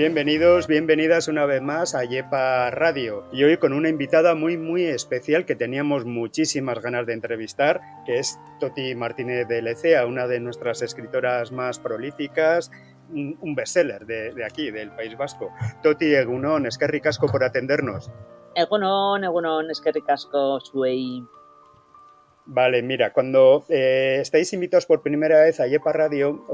Bienvenidos, bienvenidas una vez más a Yepa Radio, y hoy con una invitada muy especial que teníamos muchísimas ganas de entrevistar, que es Toti Martínez de Lecea, una de nuestras escritoras más prolíficas, un bestseller de aquí, del País Vasco. Toti, egunon, eskerrik asko por atendernos. Egunon, eskerrik asko zuei. Vale, mira, cuando estáis invitados por primera vez a Yepa Radio,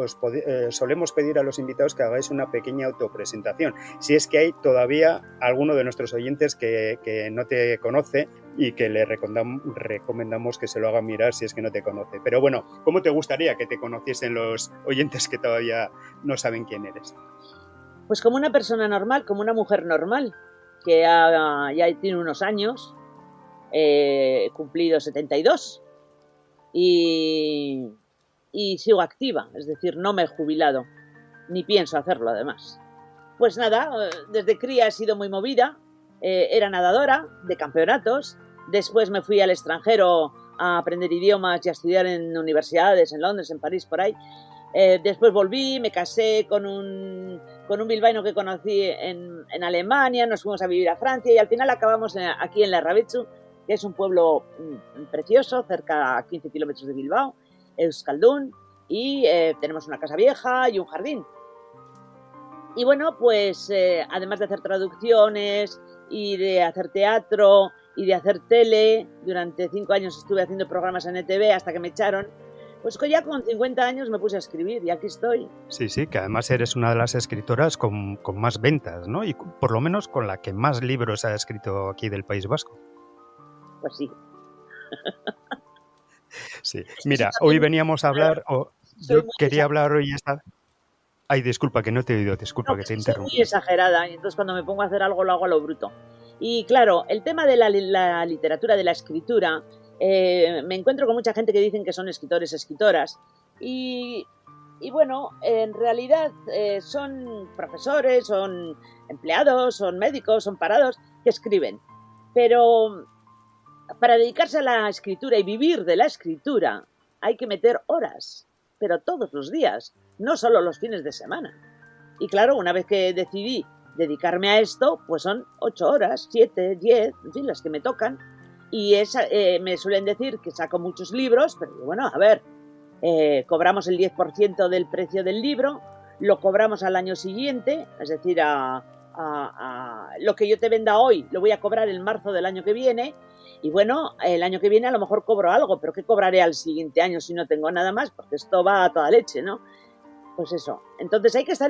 solemos pedir a los invitados que hagáis una pequeña autopresentación. Si es que hay todavía alguno de nuestros oyentes que no te conoce y que le recomendamos que se lo haga mirar si es que no te conoce. Pero bueno, ¿cómo te gustaría que te conociesen los oyentes que todavía no saben quién eres? Pues como una persona normal, como una mujer normal, que ya tiene unos años. He cumplido 72 y sigo activa, es decir, no me he jubilado, ni pienso hacerlo además. Pues nada, desde cría he sido muy movida, era nadadora de campeonatos, después me fui al extranjero a aprender idiomas y a estudiar en universidades, en Londres, en París, por ahí. Después volví, me casé con un bilbaíno que conocí en Alemania, nos fuimos a vivir a Francia y al final acabamos aquí en Larrabetzu, que es un pueblo precioso, cerca a 15 kilómetros de Bilbao, Euskaldun, y tenemos una casa vieja y un jardín. Y bueno, pues además de hacer traducciones y de hacer teatro y de hacer tele, durante 5 años estuve haciendo programas en ETV hasta que me echaron. Pues ya con 50 años me puse a escribir y aquí estoy. Sí, que además eres una de las escritoras con más ventas, ¿no? Y por lo menos con la que más libros ha escrito aquí del País Vasco. Pues sí. Sí. Mira, hoy veníamos a hablar, yo quería hablar hoy esta... Ay, disculpa, que no te he oído, disculpa que te interrumpí. Soy muy exagerada y entonces cuando me pongo a hacer algo lo hago a lo bruto. Y claro, el tema de la literatura, de la escritura, me encuentro con mucha gente que dicen que son escritores, escritoras y bueno, en realidad son profesores, son empleados, son médicos, son parados que escriben. Pero para dedicarse a la escritura y vivir de la escritura hay que meter horas, pero todos los días, no solo los fines de semana. Y claro, una vez que decidí dedicarme a esto, pues son 8 horas, 7, 10, en fin, las que me tocan. Y me suelen decir que saco muchos libros, pero bueno, a ver, cobramos el 10% del precio del libro, lo cobramos al año siguiente, es decir, lo que yo te venda hoy lo voy a cobrar en marzo del año que viene. Y bueno, el año que viene a lo mejor cobro algo, pero ¿qué cobraré al siguiente año si no tengo nada más? Porque esto va a toda leche, ¿no? Pues eso. Entonces hay que estar...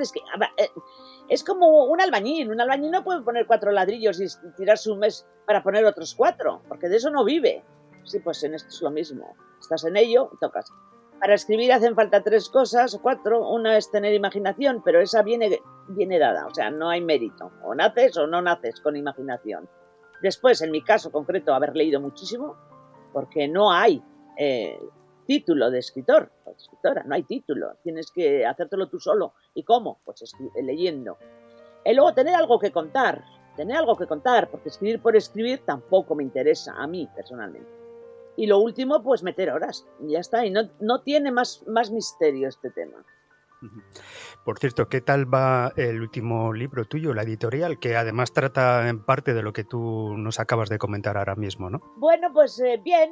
Es como un albañil. Un albañil no puede poner 4 ladrillos y tirarse un mes para poner otros 4, porque de eso no vive. Sí, pues en esto es lo mismo. Estás en ello y tocas. Para escribir hacen falta 3 cosas o 4. Una es tener imaginación, pero esa viene dada. O sea, no hay mérito. O naces o no naces con imaginación. Después, en mi caso concreto, haber leído muchísimo, porque no hay título de escritor o de escritora, no hay título, tienes que hacértelo tú solo. ¿Y cómo? Pues leyendo. Y luego tener algo que contar, porque escribir por escribir tampoco me interesa a mí personalmente. Y lo último, pues meter horas, y ya está, y no tiene más misterio este tema. Por cierto, ¿qué tal va el último libro tuyo, la editorial, que además trata en parte de lo que tú nos acabas de comentar ahora mismo, ¿no? Bueno, pues bien.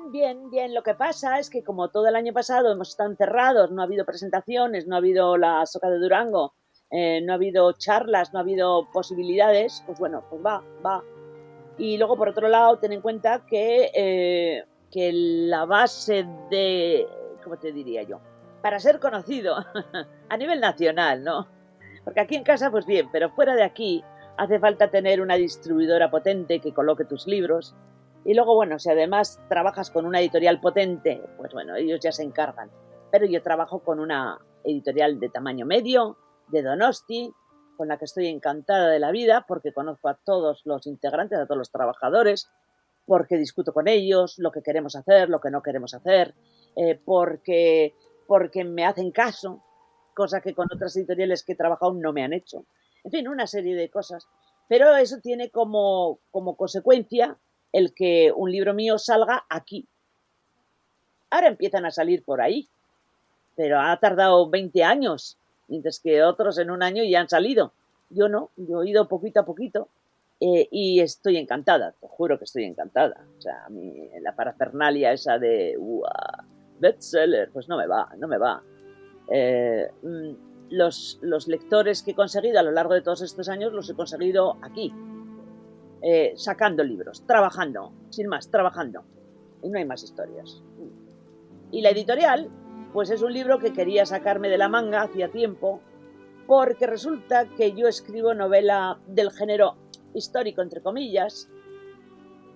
Lo que pasa es que como todo el año pasado hemos estado encerrados, no ha habido presentaciones, no ha habido la Soca de Durango, no ha habido charlas, no ha habido posibilidades, pues bueno, pues va. Y luego, por otro lado, ten en cuenta que la base de, ¿cómo te diría yo? Para ser conocido a nivel nacional, ¿no? Porque aquí en casa, pues bien, pero fuera de aquí hace falta tener una distribuidora potente que coloque tus libros. Y luego, bueno, si además trabajas con una editorial potente, pues bueno, ellos ya se encargan. Pero yo trabajo con una editorial de tamaño medio, de Donosti, con la que estoy encantada de la vida, porque conozco a todos los integrantes, a todos los trabajadores, porque discuto con ellos lo que queremos hacer, lo que no queremos hacer, porque me hacen caso, cosa que con otras editoriales que he trabajado no me han hecho. En fin, una serie de cosas. Pero eso tiene como consecuencia el que un libro mío salga aquí. Ahora empiezan a salir por ahí, pero ha tardado 20 años, mientras que otros en un año ya han salido. Yo no, yo he ido poquito a poquito y estoy encantada, te juro que estoy encantada. O sea, a mí la parafernalia esa de bestseller, pues no me va, no me va. Los lectores que he conseguido a lo largo de todos estos años los he conseguido aquí, sacando libros, trabajando, sin más, trabajando. Y no hay más historias. Y la editorial, pues es un libro que quería sacarme de la manga hacía tiempo, porque resulta que yo escribo novela del género histórico, entre comillas,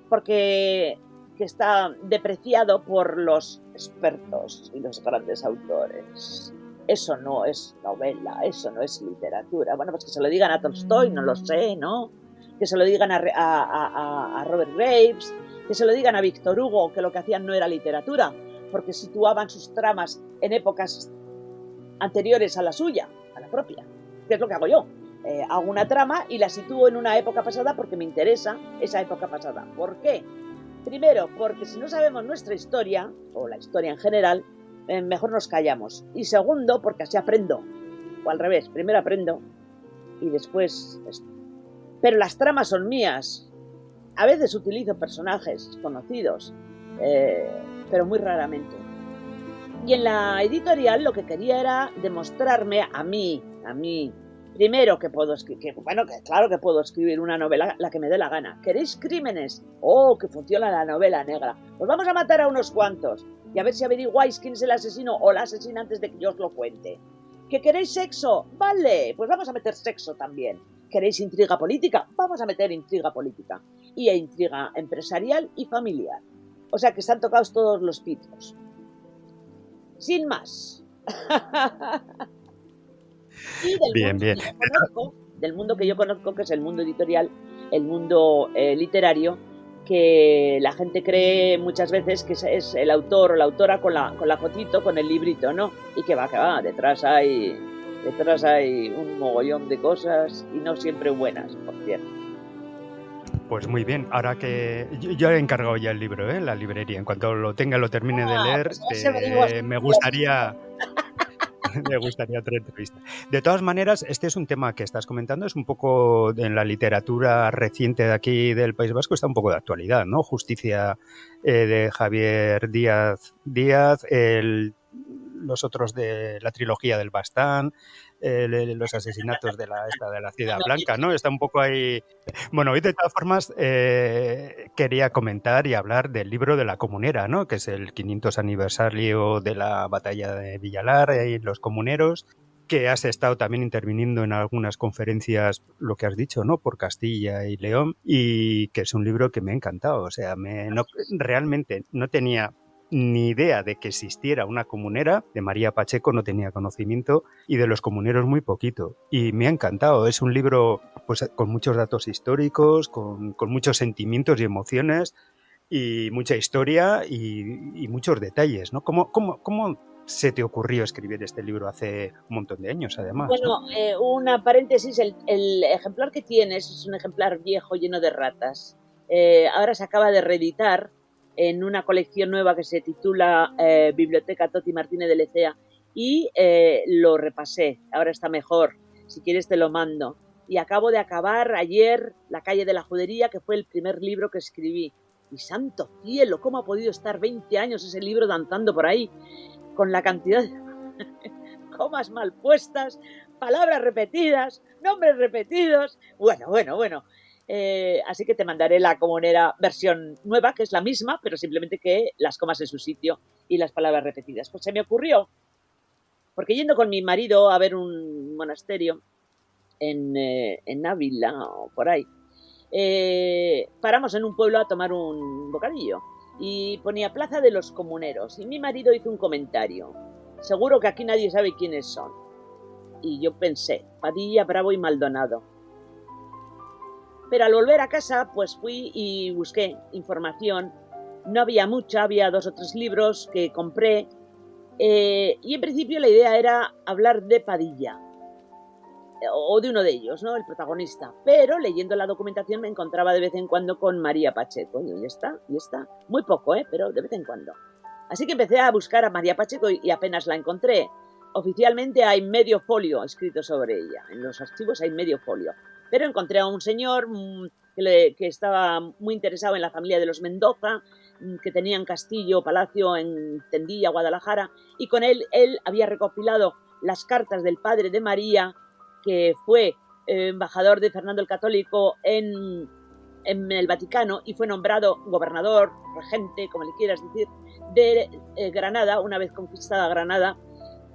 porque que está depreciado por los expertos y los grandes autores. Eso no es novela, eso no es literatura. Bueno, pues que se lo digan a Tolstoy, no lo sé, ¿no? Que se lo digan a Robert Graves, que se lo digan a Víctor Hugo, que lo que hacían no era literatura, porque situaban sus tramas en épocas anteriores a la suya, a la propia, que es lo que hago yo. Hago una trama y la sitúo en una época pasada porque me interesa esa época pasada. ¿Por qué? Primero, porque si no sabemos nuestra historia, o la historia en general, mejor nos callamos. Y segundo, porque así aprendo. O al revés, primero aprendo y después esto. Pero las tramas son mías. A veces utilizo personajes conocidos, pero muy raramente. Y en la editorial lo que quería era demostrarme a mí, primero que puedo escribir, bueno, que claro que puedo escribir una novela la que me dé la gana. ¿Queréis crímenes? Oh, que funciona la novela negra. Pues vamos a matar a unos cuantos y a ver si averiguáis quién es el asesino o la asesina antes de que yo os lo cuente. ¿Que queréis sexo? Vale, pues vamos a meter sexo también. ¿Queréis intriga política? Vamos a meter intriga política. Y intriga empresarial y familiar. O sea que están tocados todos los pitos. Sin más. Y del mundo que yo conozco, que es el mundo editorial, el mundo literario, que la gente cree muchas veces que es el autor o la autora con la fotito, con el librito, ¿no? Y que va, detrás hay un mogollón de cosas y no siempre buenas, por cierto. Pues muy bien, ahora que yo he encargado ya el libro en la librería, en cuanto lo tenga, lo termine de leer, pues me gustaría otra entrevista. De todas maneras, este es un tema que estás comentando, es un poco en la literatura reciente de aquí del País Vasco, está un poco de actualidad, ¿no? Justicia de Javier Díaz, los otros de la trilogía del Bastán, los asesinatos de la Ciudad Blanca, ¿no? Está un poco ahí. Bueno, hoy de todas formas quería comentar y hablar del libro de la Comunera, ¿no? Que es el 500 aniversario de la batalla de Villalar y los comuneros, que has estado también interviniendo en algunas conferencias, lo que has dicho, ¿no? Por Castilla y León, y que es un libro que me ha encantado. O sea, realmente no tenía ni idea de que existiera una comunera. De María Pacheco no tenía conocimiento y de los comuneros muy poquito. Y me ha encantado. Es un libro pues con muchos datos históricos, con muchos sentimientos y emociones y mucha historia y muchos detalles, ¿no? ¿Cómo se te ocurrió escribir este libro hace un montón de años, además? Bueno, ¿no? Una paréntesis, el ejemplar que tienes es un ejemplar viejo lleno de ratas. Ahora se acaba de reeditar en una colección nueva que se titula Biblioteca Toti Martínez de Lecea y lo repasé, ahora está mejor, si quieres te lo mando. Y acabo de acabar ayer La calle de la judería, que fue el primer libro que escribí. Y santo cielo, ¿cómo ha podido estar 20 años ese libro danzando por ahí? Con la cantidad de comas mal puestas, palabras repetidas, nombres repetidos. Bueno. Así que te mandaré la comunera versión nueva, que es la misma, pero simplemente que las comas en su sitio y las palabras repetidas. Pues se me ocurrió, porque yendo con mi marido a ver un monasterio en Ávila o por ahí, paramos en un pueblo a tomar un bocadillo y ponía Plaza de los Comuneros y mi marido hizo un comentario: seguro que aquí nadie sabe quiénes son. Y yo pensé, Padilla, Bravo y Maldonado. Pero al volver a casa, pues fui y busqué información. No había mucha, había 2 o 3 libros que compré. Y en principio la idea era hablar de Padilla, o de uno de ellos, ¿no? El protagonista. Pero leyendo la documentación me encontraba de vez en cuando con María Pacheco. Y ya está. Muy poco, pero de vez en cuando. Así que empecé a buscar a María Pacheco y apenas la encontré. oficialmente hay medio folio escrito sobre ella, en los archivos hay medio folio, pero encontré a un señor que estaba muy interesado en la familia de los Mendoza, que tenían castillo, palacio en Tendilla, Guadalajara, y con él había recopilado las cartas del padre de María, que fue embajador de Fernando el Católico en el Vaticano y fue nombrado gobernador, regente, como le quieras decir, de Granada, una vez conquistada Granada,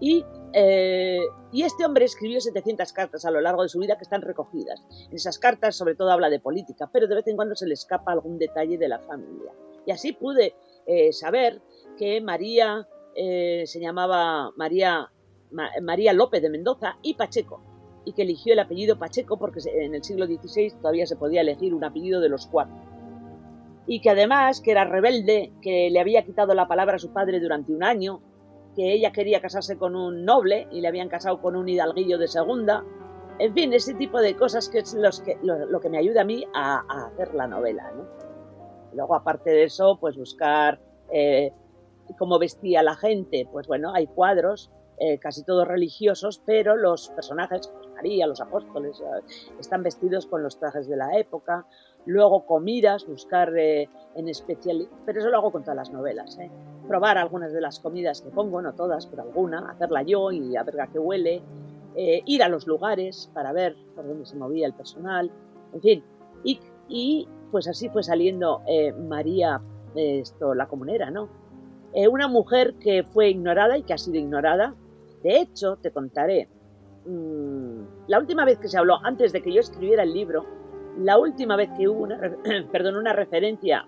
y este hombre escribió 700 cartas a lo largo de su vida que están recogidas. En esas cartas sobre todo habla de política, pero de vez en cuando se le escapa algún detalle de la familia. Y así pude saber que María se llamaba María López de Mendoza y Pacheco, y que eligió el apellido Pacheco porque en el siglo XVI todavía se podía elegir un apellido de los 4. Y que además que era rebelde, que le había quitado la palabra a su padre durante un año, que ella quería casarse con un noble y le habían casado con un hidalguillo de segunda. En fin, ese tipo de cosas que es lo que me ayuda a mí a hacer la novela, ¿no? Luego, aparte de eso, pues buscar cómo vestía la gente. Pues bueno, hay cuadros, casi todos religiosos, pero los personajes, pues María, los apóstoles, están vestidos con los trajes de la época. Luego comidas, buscar en especial, pero eso lo hago con todas las novelas, probar algunas de las comidas que pongo, no todas, pero alguna, hacerla yo y a ver a qué huele, ir a los lugares para ver por dónde se movía el personal, en fin, y pues así fue saliendo María, la comunera, ¿no? Una mujer que fue ignorada y que ha sido ignorada. De hecho, te contaré, la última vez que se habló, antes de que yo escribiera el libro, la última vez que hubo una referencia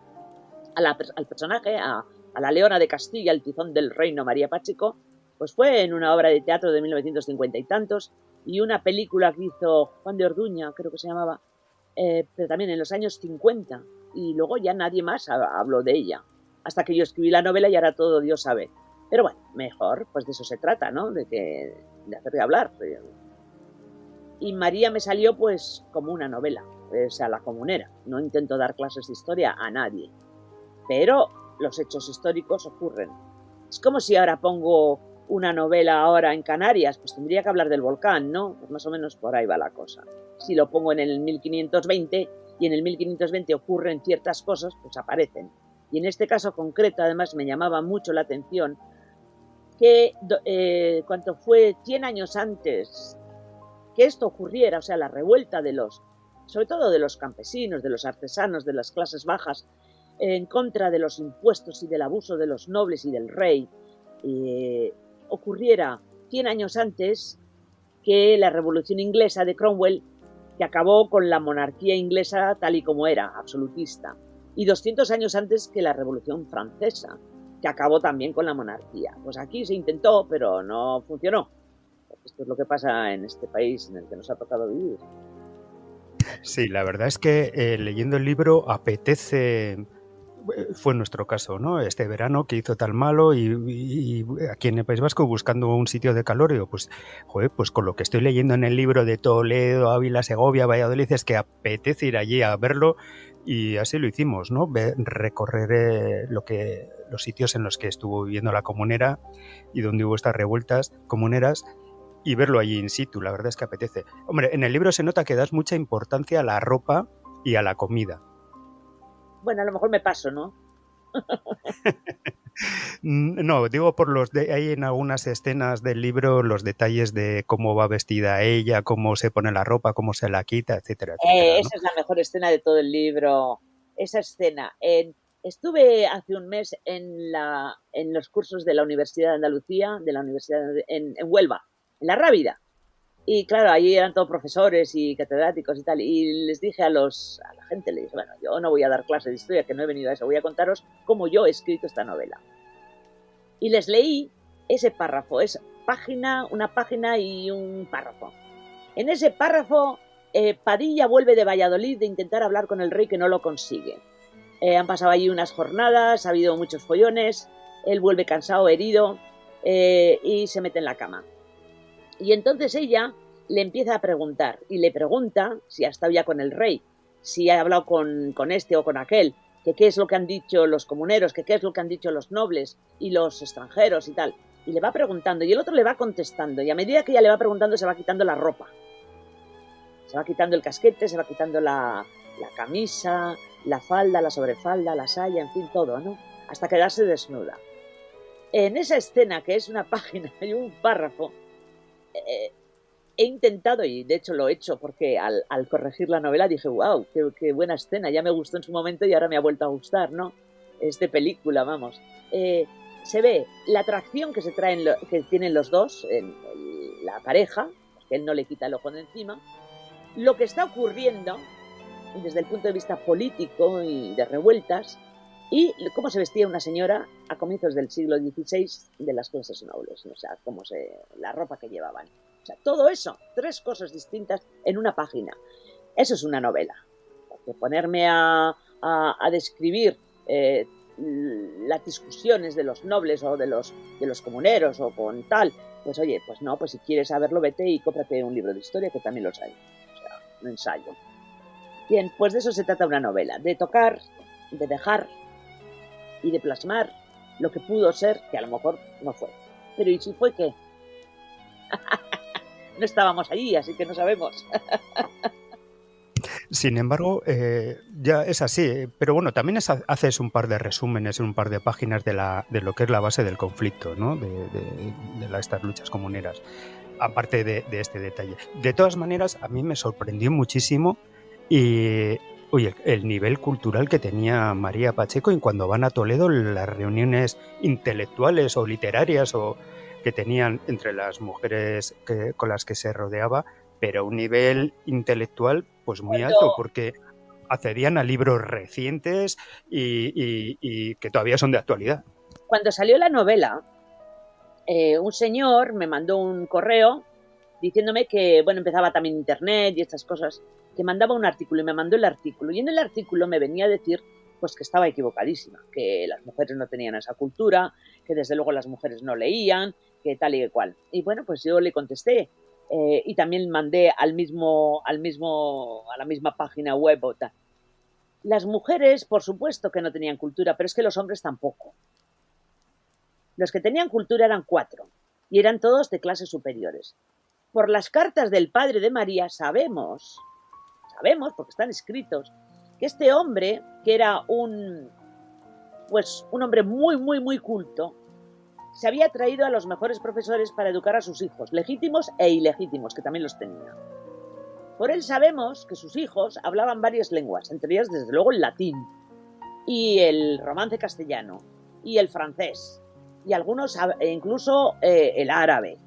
al personaje, a la Leona de Castilla, el tizón del reino María Pacheco, pues fue en una obra de teatro de 1950 y tantos, y una película que hizo Juan de Orduña, creo que se llamaba, pero también en los años 50, y luego ya nadie más habló de ella, hasta que yo escribí la novela y ahora todo Dios sabe. Pero bueno, mejor, pues de eso se trata, ¿no? De hacerle hablar. Y María me salió pues como una novela, o sea, la comunera. No intento dar clases de historia a nadie, pero los hechos históricos ocurren. Es como si ahora pongo una novela ahora en Canarias, pues tendría que hablar del volcán, ¿no? Pues más o menos por ahí va la cosa. Si lo pongo en el 1520 y en el 1520 ocurren ciertas cosas, pues aparecen. Y en este caso concreto, además, me llamaba mucho la atención que cuando fue 100 años antes que esto ocurriera, o sea, la revuelta sobre todo de los campesinos, de los artesanos, de las clases bajas, en contra de los impuestos y del abuso de los nobles y del rey, ocurriera 100 años antes que la Revolución Inglesa de Cromwell, que acabó con la monarquía inglesa tal y como era, absolutista, y 200 años antes que la Revolución Francesa, que acabó también con la monarquía. Pues aquí se intentó, pero no funcionó. Esto es lo que pasa en este país en el que nos ha tocado vivir. Sí, la verdad es que leyendo el libro apetece, fue nuestro caso, ¿no? Este verano que hizo tan malo y aquí en el País Vasco buscando un sitio de calor, digo, pues, joder, pues con lo que estoy leyendo en el libro de Toledo, Ávila, Segovia, Valladolid, es que apetece ir allí a verlo y así lo hicimos, ¿no? Recorrer los sitios en los que estuvo viviendo la comunera y donde hubo estas revueltas comuneras y verlo allí in situ, la verdad es que apetece. Hombre, en el libro se nota que das mucha importancia a la ropa y a la comida. Bueno, a lo mejor me paso, ¿no? No, digo hay en algunas escenas del libro los detalles de cómo va vestida ella, cómo se pone la ropa, cómo se la quita, etcétera, etcétera, ¿no? Esa es la mejor escena de todo el libro. Esa escena. Estuve hace un mes en los cursos de la Universidad de Andalucía, de la Universidad en Huelva, en La Rábida. Y claro, allí eran todos profesores y catedráticos y tal. Y les dije a la gente, les dije, bueno, yo no voy a dar clase de historia, que no he venido a eso, voy a contaros cómo yo he escrito esta novela. Y les leí ese párrafo, es una página y un párrafo. En ese párrafo, Padilla vuelve de Valladolid de intentar hablar con el rey que no lo consigue. Han pasado allí unas jornadas, ha habido muchos follones, él vuelve cansado, herido, y se mete en la cama. Y entonces ella le empieza a preguntar, y le pregunta si ha estado ya con el rey, si ha hablado con este o con aquel, que qué es lo que han dicho los comuneros, que qué es lo que han dicho los nobles y los extranjeros y tal. y le va preguntando, y el otro le va contestando, y a medida que ella le va preguntando se va quitando la ropa. Se va quitando el casquete, se va quitando la camisa, la falda, la sobrefalda, la saya, en fin, todo, ¿no? Hasta quedarse desnuda. En esa escena, que es una página y un párrafo, he intentado, y de hecho lo he hecho, porque al corregir la novela dije, wow, qué buena escena, ya me gustó en su momento y ahora me ha vuelto a gustar, ¿no? Es de película, vamos. Se ve la atracción que se traen, que tienen los dos, la pareja, que él no le quita el ojo de encima, lo que está ocurriendo desde el punto de vista político y de revueltas, y cómo se vestía una señora a comienzos del siglo XVI de las clases nobles, o sea, la ropa que llevaban. O sea, todo eso, 3 cosas distintas en una página. Eso es una novela. Porque ponerme a describir las discusiones de los nobles o de los comuneros o con tal, pues oye, pues no, pues si quieres saberlo, vete y cómprate un libro de historia, que también los hay. O sea, un ensayo. Bien, pues de eso se trata una novela, de tocar, de dejar y de plasmar lo que pudo ser, que a lo mejor no fue. Pero ¿y si fue qué? No estábamos allí, así que no sabemos. Sin embargo, ya es así, pero bueno, también haces un par de resúmenes en un par de páginas de lo que es la base del conflicto, ¿no? de estas luchas comuneras, aparte de este detalle. De todas maneras, a mí me sorprendió muchísimo y, oye, el nivel cultural que tenía María Pacheco, y cuando van a Toledo, las reuniones intelectuales o literarias o que tenían entre las mujeres con las que se rodeaba, pero un nivel intelectual pues muy alto, porque accedían a libros recientes y que todavía son de actualidad. Cuando salió la novela, un señor me mandó un correo diciéndome que, bueno, empezaba también internet y estas cosas, que mandaba un artículo y me mandó el artículo. Y en el artículo me venía a decir pues que estaba equivocadísima, que las mujeres no tenían esa cultura, que desde luego las mujeres no leían, que tal y que cual. Y bueno, pues yo le contesté y también mandé a la misma página web o tal. Las mujeres, por supuesto que no tenían cultura, pero es que los hombres tampoco. Los que tenían cultura eran 4 y eran todos de clases superiores. Por las cartas del padre de María sabemos, porque están escritos, que este hombre, que era un hombre muy, muy, muy culto, se había traído a los mejores profesores para educar a sus hijos, legítimos e ilegítimos, que también los tenía. Por él sabemos que sus hijos hablaban varias lenguas, entre ellas, desde luego, el latín, y el romance castellano, y el francés, y algunos, incluso el árabe.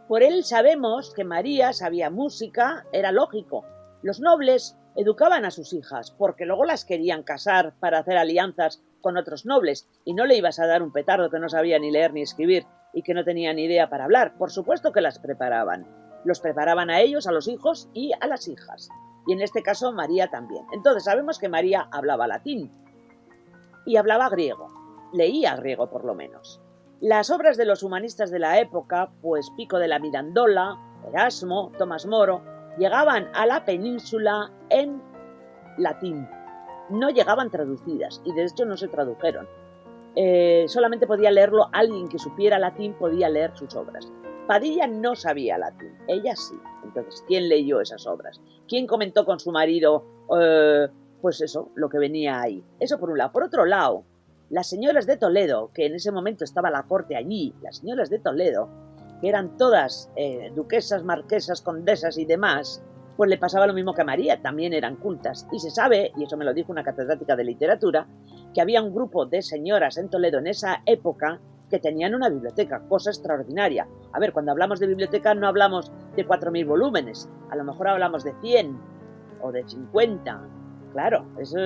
Por él sabemos que María sabía música, era lógico. Los nobles educaban a sus hijas, porque luego las querían casar para hacer alianzas con otros nobles, y no le ibas a dar un petardo que no sabía ni leer ni escribir y que no tenía ni idea para hablar. Por supuesto que las preparaban. Los preparaban a ellos, a los hijos y a las hijas. Y en este caso María también. Entonces sabemos que María hablaba latín y hablaba griego. Leía griego por lo menos. Las obras de los humanistas de la época, pues Pico de la Mirandola, Erasmo, Tomás Moro, llegaban a la península en latín. No llegaban traducidas y de hecho no se tradujeron. Solamente podía leerlo alguien que supiera latín, podía leer sus obras. Padilla no sabía latín, ella sí. Entonces, ¿quién leyó esas obras? ¿Quién comentó con su marido, pues eso, lo que venía ahí? Eso por un lado. Por otro lado, las señoras de Toledo, que en ese momento estaba la corte allí, las señoras de Toledo, que eran todas duquesas, marquesas, condesas y demás, pues le pasaba lo mismo que a María, también eran cultas. Y se sabe, y eso me lo dijo una catedrática de literatura, que había un grupo de señoras en Toledo en esa época que tenían una biblioteca, cosa extraordinaria. A ver, cuando hablamos de biblioteca no hablamos de 4.000 volúmenes, a lo mejor hablamos de 100 o de 50, claro, eso,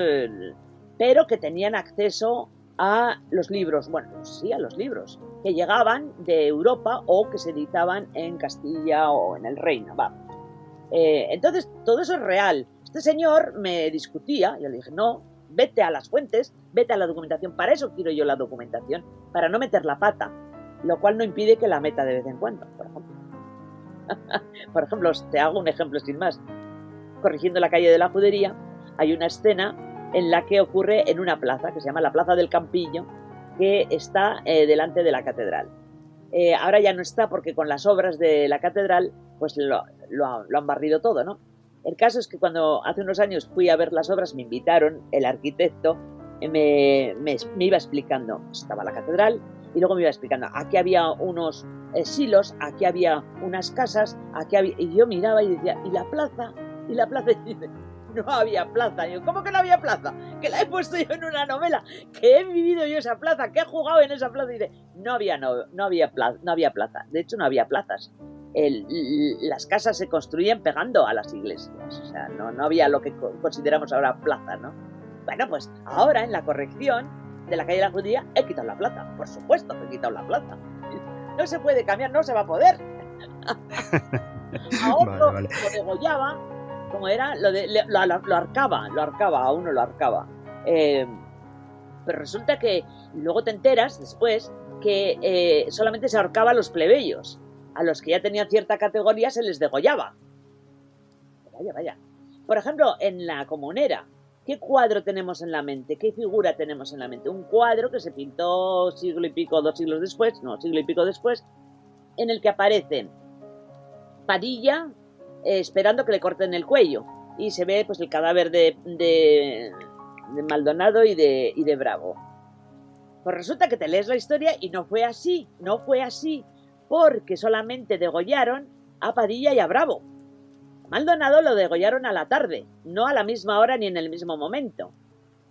pero que tenían acceso a los libros, bueno, sí, a los libros, que llegaban de Europa o que se editaban en Castilla o en el Reino, vamos. Entonces, todo eso es real. Este señor me discutía, yo le dije, no, vete a las fuentes, vete a la documentación, para eso quiero yo la documentación, para no meter la pata, lo cual no impide que la meta de vez en cuando, por ejemplo. Por ejemplo, te hago un ejemplo sin más. Corrigiendo la calle de la Judería, hay una escena en la que ocurre en una plaza, que se llama la Plaza del Campillo, que está delante de la catedral. Ahora ya no está porque con las obras de la catedral pues lo han barrido todo, ¿no? El caso es que cuando hace unos años fui a ver las obras, me invitaron, el arquitecto me iba explicando, estaba la catedral y luego me iba explicando, aquí había unos silos, aquí había unas casas, aquí había... Y yo miraba y decía, ¿y la plaza? Y la plaza, y dice, no había plaza. Y yo, ¿cómo que no había plaza? Que la he puesto yo en una novela, que he vivido yo esa plaza, que he jugado en esa plaza. Y dice, no había plaza. De hecho, no había plazas. Las casas se construían pegando a las iglesias. O sea, no había lo que consideramos ahora plaza, ¿no? Bueno, pues ahora en la corrección de la calle de la Judía he quitado la plaza. Por supuesto que he quitado la plaza. No se puede cambiar, no se va a poder. A otro vale. Lo degollaba, como era, lo arcaba, a uno lo arcaba. Pero resulta que luego te enteras después que solamente se ahorcaba a los plebeyos. A los que ya tenían cierta categoría se les degollaba. Vaya. Por ejemplo, en la Comunera, ¿qué cuadro tenemos en la mente? ¿Qué figura tenemos en la mente? Un cuadro que se pintó siglo y pico después, en el que aparecen Padilla esperando que le corten el cuello. Y se ve pues el cadáver de Maldonado y de Bravo. Pues resulta que te lees la historia y no fue así, porque solamente degollaron a Padilla y a Bravo. Maldonado lo degollaron a la tarde, no a la misma hora ni en el mismo momento.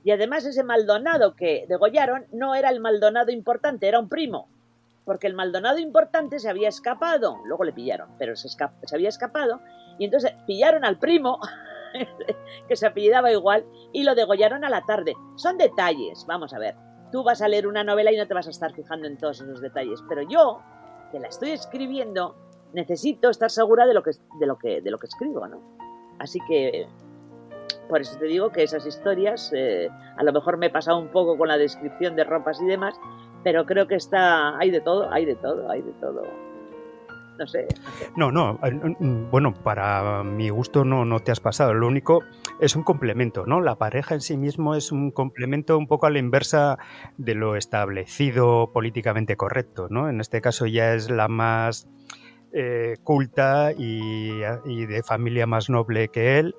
Y además ese Maldonado que degollaron no era el Maldonado importante, era un primo. Porque el Maldonado importante se había escapado, luego le pillaron, pero se había escapado, y entonces pillaron al primo, que se apellidaba igual, y lo degollaron a la tarde. Son detalles, vamos a ver. Tú vas a leer una novela y no te vas a estar fijando en todos esos detalles, pero yo, que la estoy escribiendo, necesito estar segura de lo que escribo, ¿no? Así que por eso te digo que esas historias, a lo mejor me he pasado un poco con la descripción de ropas y demás, pero creo que hay de todo. No sé. No, bueno, para mi gusto no te has pasado. Lo único es un complemento, ¿no? La pareja en sí mismo es un complemento un poco a la inversa de lo establecido políticamente correcto, ¿no? En este caso ya es la más culta y de familia más noble que él,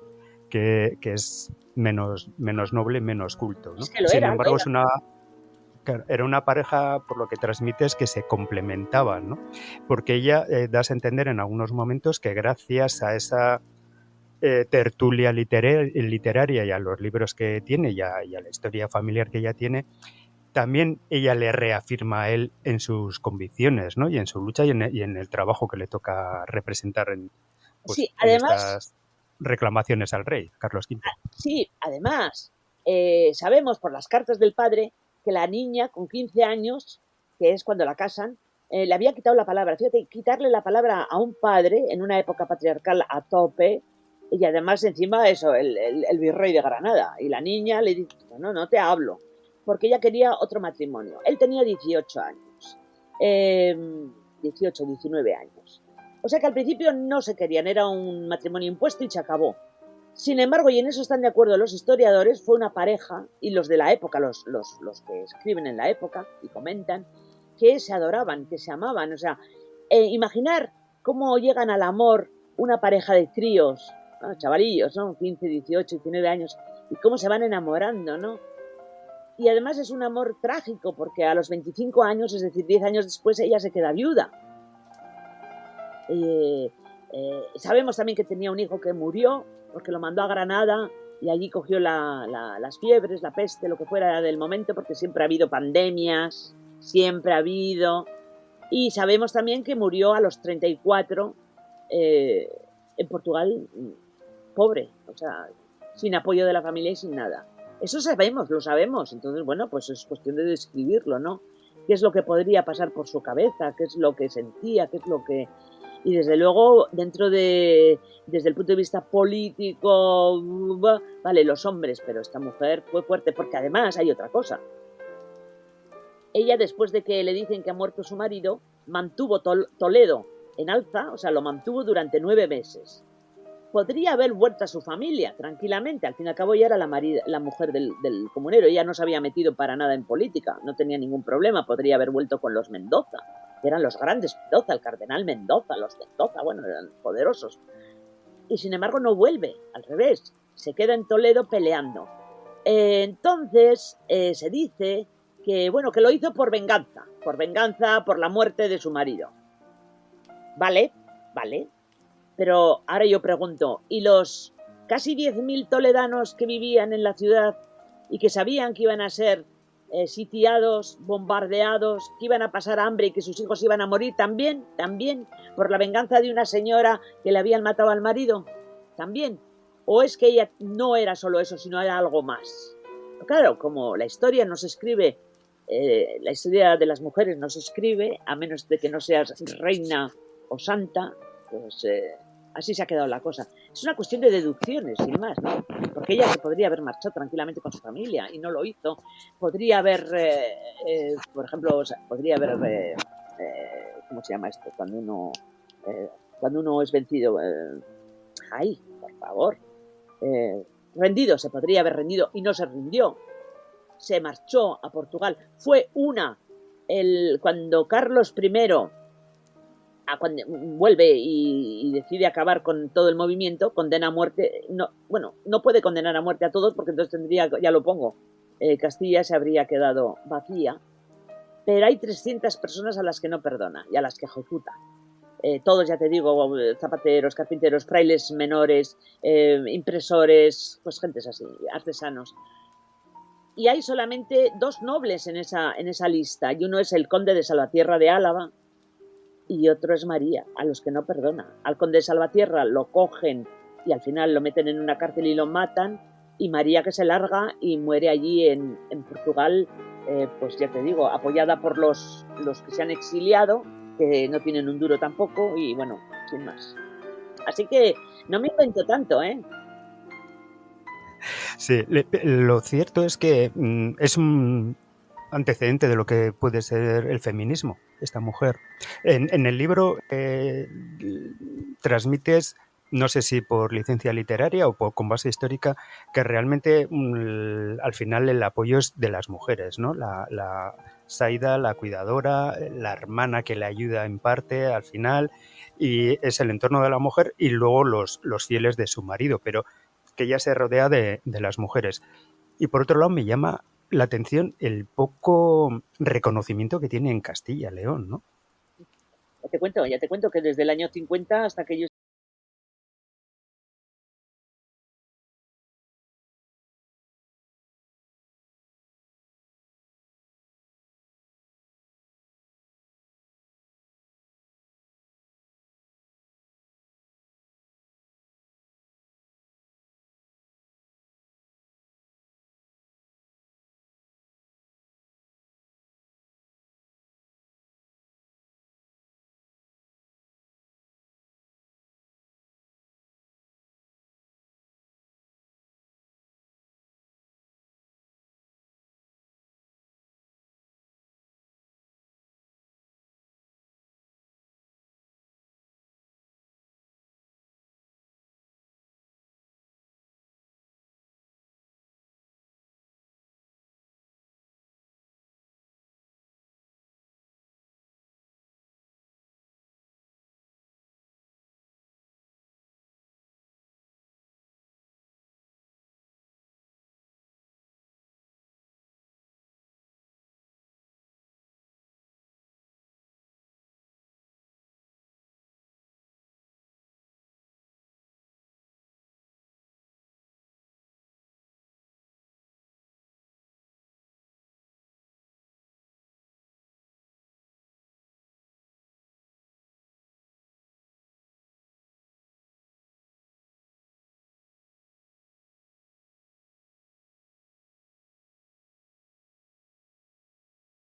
que es menos noble, menos culto, ¿no? Es que Sin embargo, era una pareja, por lo que transmites, que se complementaban, ¿no? Porque ella das a entender en algunos momentos que gracias a esa tertulia literaria y a los libros que tiene y a la historia familiar que ella tiene, también ella le reafirma a él en sus convicciones, ¿no? Y en su lucha y en el trabajo que le toca representar en estas reclamaciones al rey, Carlos V. Sí, además, sabemos por las cartas del padre que la niña con 15 años, que es cuando la casan, le había quitado la palabra. Fíjate, quitarle la palabra a un padre en una época patriarcal a tope, y además encima eso, el virrey de Granada. Y la niña le dice, no te hablo, porque ella quería otro matrimonio. Él tenía 18 años, 19 años. O sea que al principio no se querían, era un matrimonio impuesto y se acabó. Sin embargo, y en eso están de acuerdo los historiadores, fue una pareja, y los de la época, los que escriben en la época y comentan, que se adoraban, que se amaban. O sea, imaginar cómo llegan al amor una pareja de críos, ¿no? Chavalillos, ¿no? 15, 18, 19 años, y cómo se van enamorando, ¿no? Y además es un amor trágico, porque a los 25 años, es decir, 10 años después, ella se queda viuda. Sabemos también que tenía un hijo que murió, porque lo mandó a Granada y allí cogió las fiebres, la peste, lo que fuera del momento, porque siempre ha habido pandemias, y sabemos también que murió a los 34 en Portugal, pobre, o sea, sin apoyo de la familia y sin nada. Eso lo sabemos, entonces bueno, pues es cuestión de describirlo, ¿no? ¿Qué es lo que podría pasar por su cabeza? ¿Qué es lo que sentía? ¿Qué es lo que...? Y desde luego, desde el punto de vista político, vale, los hombres, pero esta mujer fue fuerte, porque además hay otra cosa. Ella, después de que le dicen que ha muerto su marido, mantuvo Toledo en alza, o sea, lo mantuvo durante 9 meses. podría haber vuelto a su familia tranquilamente. Al fin y al cabo, ella era la mujer del comunero. Ella no se había metido para nada en política, no tenía ningún problema. Podría haber vuelto con los Mendoza, que eran los grandes Mendoza, el cardenal Mendoza, los Mendoza, bueno, eran poderosos. Y sin embargo no vuelve, al revés, se queda en Toledo peleando. Entonces se dice que, bueno, que lo hizo por venganza, por la muerte de su marido. Vale. Pero ahora yo pregunto, ¿y los casi 10.000 toledanos que vivían en la ciudad y que sabían que iban a ser sitiados, bombardeados, que iban a pasar hambre y que sus hijos iban a morir también, por la venganza de una señora que le habían matado al marido? ¿También? ¿O es que ella no era solo eso, sino era algo más? Claro, como la historia no se escribe, la historia de las mujeres no se escribe, a menos de que no seas reina o santa, pues así se ha quedado la cosa. Es una cuestión de deducciones, sin más, ¿no? Porque ella se podría haber marchado tranquilamente con su familia y no lo hizo. Podría haber, por ejemplo, podría haber, ¿cómo se llama esto? Cuando uno es vencido, ¡ay, por favor! Rendido, se podría haber rendido y no se rindió. Se marchó a Portugal. Fue cuando Carlos I cuando vuelve y decide acabar con todo el movimiento, condena a muerte, no puede condenar a muerte a todos porque entonces ya lo pongo, Castilla se habría quedado vacía, pero hay 300 personas a las que no perdona y a las que ejecuta. Todos, ya te digo, zapateros, carpinteros, frailes menores, impresores, pues gentes así, artesanos. Y hay solamente 2 nobles en esa lista, y uno es el conde de Salvatierra de Álava, y otro es María, a los que no perdona. Al conde de Salvatierra lo cogen y al final lo meten en una cárcel y lo matan, y María, que se larga y muere allí en Portugal, pues ya te digo, apoyada por los que se han exiliado, que no tienen un duro tampoco, y bueno, sin más. Así que no me invento tanto, ¿eh? Sí, lo cierto es que es un antecedente de lo que puede ser el feminismo, esta mujer. En el libro transmites, no sé si por licencia literaria o con base histórica, que realmente al final el apoyo es de las mujeres, ¿no? La Saida, la cuidadora, la hermana que le ayuda en parte al final, y es el entorno de la mujer y luego los fieles de su marido, pero que ella se rodea de las mujeres. Y por otro lado me llama la atención el poco reconocimiento que tiene en Castilla, León, ¿no? Ya te cuento que desde el año 50 hasta que yo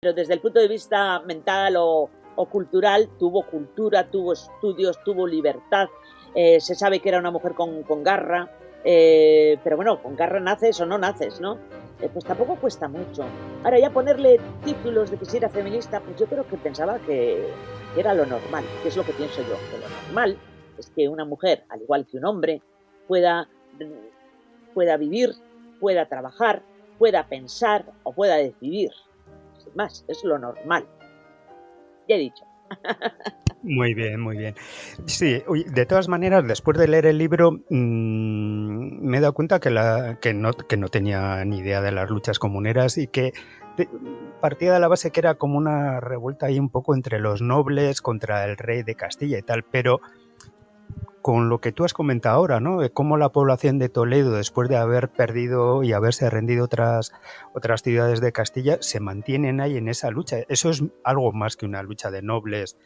pero desde el punto de vista mental o cultural, tuvo cultura, tuvo estudios, tuvo libertad, se sabe que era una mujer con garra, pero bueno, con garra naces o no naces, ¿no? Pues tampoco cuesta mucho. Ahora ya ponerle títulos de que si era feminista, pues yo creo que pensaba que era lo normal, que es lo que pienso yo, que lo normal es que una mujer, al igual que un hombre, pueda, pueda vivir, pueda trabajar, pueda pensar o pueda decidir. Sin más, es lo normal. Ya he dicho. Muy bien, muy bien. Sí, de todas maneras, después de leer el libro, me he dado cuenta que no tenía ni idea de las luchas comuneras y que partía de la base que era como una revuelta ahí un poco entre los nobles contra el rey de Castilla y tal, pero con lo que tú has comentado ahora, ¿no? De cómo la población de Toledo, después de haber perdido y haberse rendido otras ciudades de Castilla, se mantienen ahí en esa lucha. Eso es algo más que una lucha de nobles,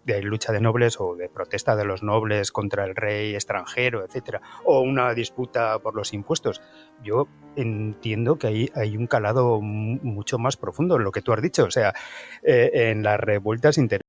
de lucha de nobles o de protesta de los nobles contra el rey extranjero, etcétera, o una disputa por los impuestos. Yo entiendo que ahí hay un calado mucho más profundo en lo que tú has dicho, o sea, en las revueltas interiores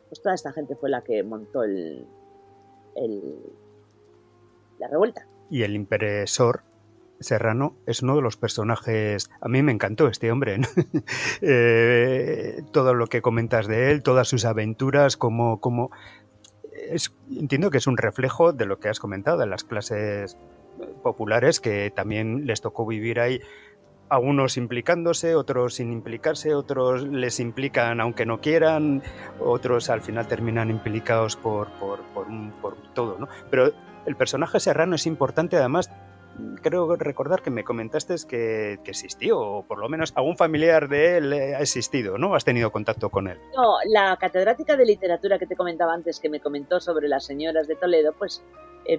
Pues toda esta gente fue la que montó la revuelta. Y el impresor Serrano es uno de los personajes. A mí me encantó este hombre, ¿no? Todo lo que comentas de él, todas sus aventuras, como entiendo que es un reflejo de lo que has comentado, de las clases populares que también les tocó vivir ahí. Algunos implicándose, otros sin implicarse, otros les implican aunque no quieran, otros al final terminan implicados por todo, ¿no? Pero el personaje Serrano es importante, además, creo recordar que me comentaste que existió, o por lo menos algún familiar de él ha existido, ¿no? ¿Has tenido contacto con él? No, la catedrática de literatura que te comentaba antes, que me comentó sobre las señoras de Toledo, pues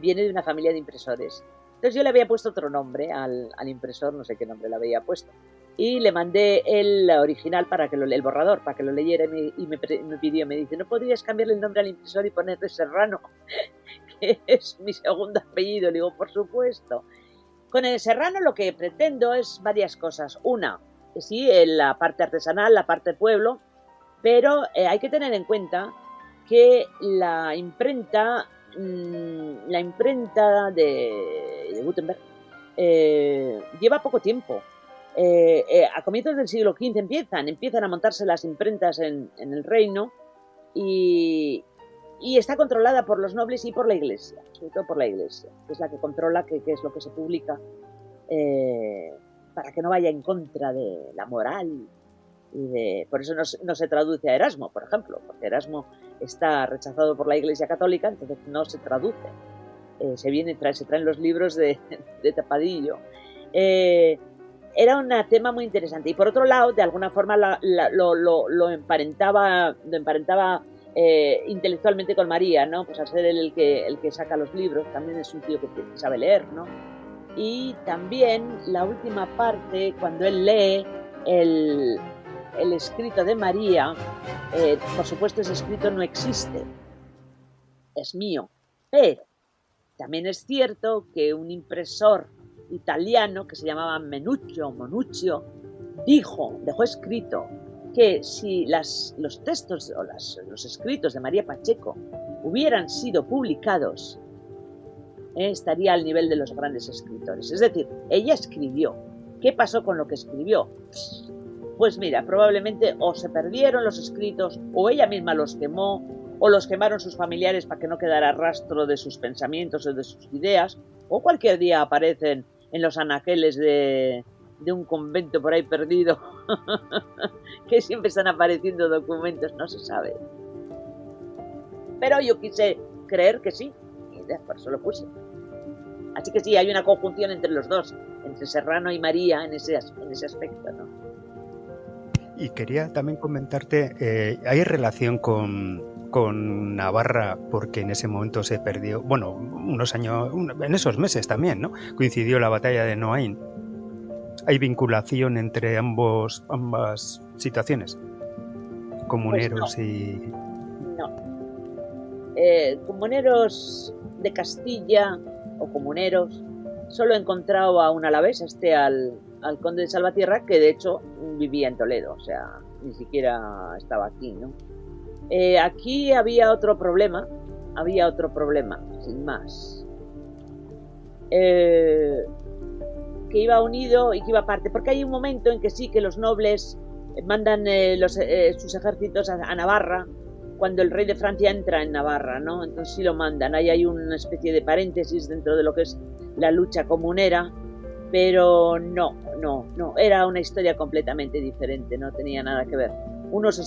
viene de una familia de impresores. Entonces yo le había puesto otro nombre al impresor, no sé qué nombre le había puesto. Y le mandé el original el borrador, para que lo leyera y me pidió, me dice, ¿no podrías cambiarle el nombre al impresor y ponerle Serrano? Que es mi segundo apellido. Le digo, por supuesto. Con el Serrano lo que pretendo es varias cosas. Una, que sí, la parte artesanal, la parte pueblo, pero hay que tener en cuenta que la imprenta de Gutenberg lleva poco tiempo. A comienzos del siglo XV empiezan a montarse las imprentas en el reino y está controlada por los nobles y por la iglesia, sobre todo por la iglesia, que es la que controla qué es lo que se publica, para que no vaya en contra de la moral. Por eso no se traduce a Erasmo, por ejemplo, porque Erasmo está rechazado por la Iglesia Católica, entonces no se traduce. Se traen los libros de tapadillo. Era un tema muy interesante. Y por otro lado, de alguna forma lo emparentaba intelectualmente con María, ¿no? Pues al ser él el que saca los libros, también es un tío que sabe leer, ¿no? Y también la última parte, cuando él lee el escrito de María, por supuesto ese escrito no existe, es mío, pero también es cierto que un impresor italiano que se llamaba Monuccio dejó escrito que si los textos o los escritos de María Pacheco hubieran sido publicados, estaría al nivel de los grandes escritores. Es decir, ella escribió. ¿Qué pasó con lo que escribió? Pues mira, probablemente o se perdieron los escritos, o ella misma los quemó, o los quemaron sus familiares para que no quedara rastro de sus pensamientos o de sus ideas, o cualquier día aparecen en los anaqueles de un convento por ahí perdido, que siempre están apareciendo documentos, no se sabe. Pero yo quise creer que sí, y por eso lo puse. Así que sí, hay una conjunción entre los dos, entre Serrano y María en ese aspecto, ¿no? Y quería también comentarte, ¿hay relación con Navarra? Porque en ese momento se perdió, bueno, unos años, en esos meses también, ¿no? Coincidió la batalla de Noain. ¿Hay vinculación entre ambas situaciones? Comuneros Pues no, y... No. Comuneros de Castilla o comuneros, solo he encontrado a un alavés, al conde de Salvatierra, que de hecho vivía en Toledo, o sea, ni siquiera estaba aquí, ¿no? Aquí había otro problema, sin más. Que iba unido y que iba aparte, porque hay un momento en que sí que los nobles mandan sus ejércitos a Navarra, cuando el rey de Francia entra en Navarra, ¿no? Entonces sí lo mandan. Ahí hay una especie de paréntesis dentro de lo que es la lucha comunera, pero no, era una historia completamente diferente, no tenía nada que ver. Unos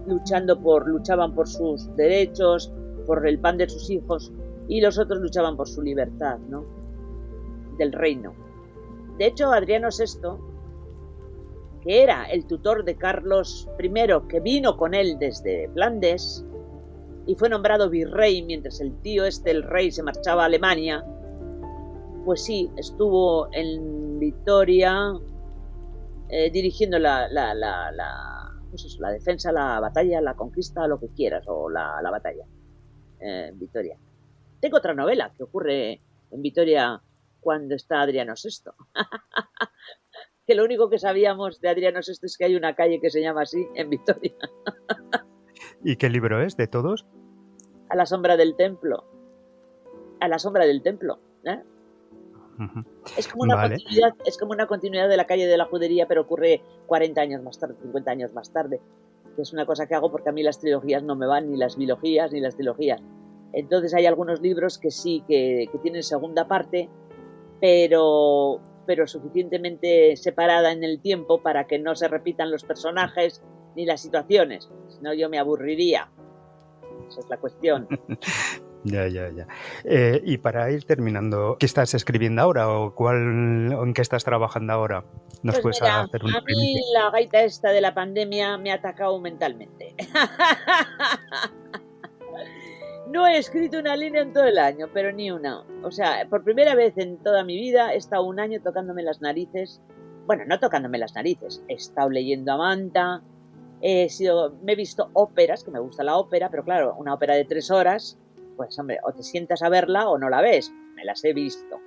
luchaban por sus derechos, por el pan de sus hijos, y los otros luchaban por su libertad, ¿no? Del reino. De hecho, Adriano VI, que era el tutor de Carlos I, que vino con él desde Flandes y fue nombrado virrey mientras el rey, se marchaba a Alemania, pues sí, estuvo en Vitoria dirigiendo la defensa, la batalla, la conquista, lo que quieras, o la batalla en Vitoria. Tengo otra novela que ocurre en Vitoria cuando está Adriano VI. Que lo único que sabíamos de Adriano VI es que hay una calle que se llama así en Vitoria. ¿Y qué libro es de todos? A la sombra del templo. A la sombra del templo, ¿eh? Ujú. Es Vale. como una continuidad de La calle de la judería, pero ocurre 40 años más tarde, 50 años más tarde. Que es una cosa que hago porque a mí las trilogías no me van, ni las bilogías, ni las trilogías. Entonces hay algunos libros que sí, que tienen segunda parte, pero suficientemente separada en el tiempo para que no se repitan los personajes ni las situaciones. Si no, yo me aburriría. Esa es la cuestión. Ya. Y para ir terminando, ¿qué estás escribiendo ahora o en qué estás trabajando ahora? ¿Nos Pues puedes mira, hacer una a mí primicia? la gaita esta de la pandemia me ha atacado mentalmente. No he escrito una línea en todo el año, pero ni una. O sea, por primera vez en toda mi vida he estado un año tocándome las narices. Bueno, no tocándome las narices. He estado leyendo a Manta. Me he visto óperas, que me gusta la ópera, pero claro, una ópera de 3 horas, pues hombre, o te sientas a verla o no la ves. Me las he visto.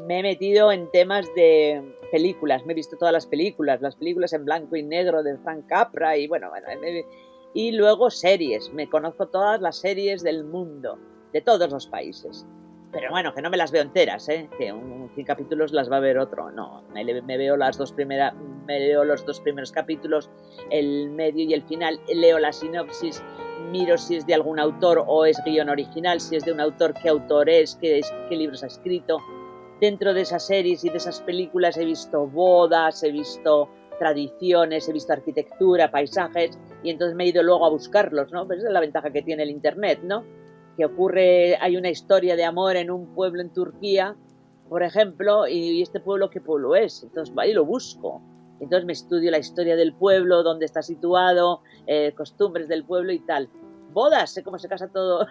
Me he metido en temas de películas. Me he visto todas las películas en blanco y negro de Frank Capra y bueno, y luego series. Me conozco todas las series del mundo, de todos los países. Pero bueno, que no me las veo enteras, ¿eh? Que 100 capítulos las va a ver otro. No, me veo me leo los 2 primeros capítulos, el medio y el final, leo la sinopsis, miro si es de algún autor o es guión original, si es de un autor, qué autor es, qué libros ha escrito. Dentro de esas series y de esas películas he visto bodas, he visto tradiciones, he visto arquitectura, paisajes, y entonces me he ido luego a buscarlos, ¿no? Pues esa es la ventaja que tiene el internet, ¿no? Que hay una historia de amor en un pueblo en Turquía, por ejemplo, y este pueblo, ¿qué pueblo es? Entonces ahí lo busco. Entonces me estudio la historia del pueblo, dónde está situado, costumbres del pueblo y tal. Bodas, sé cómo se casa todo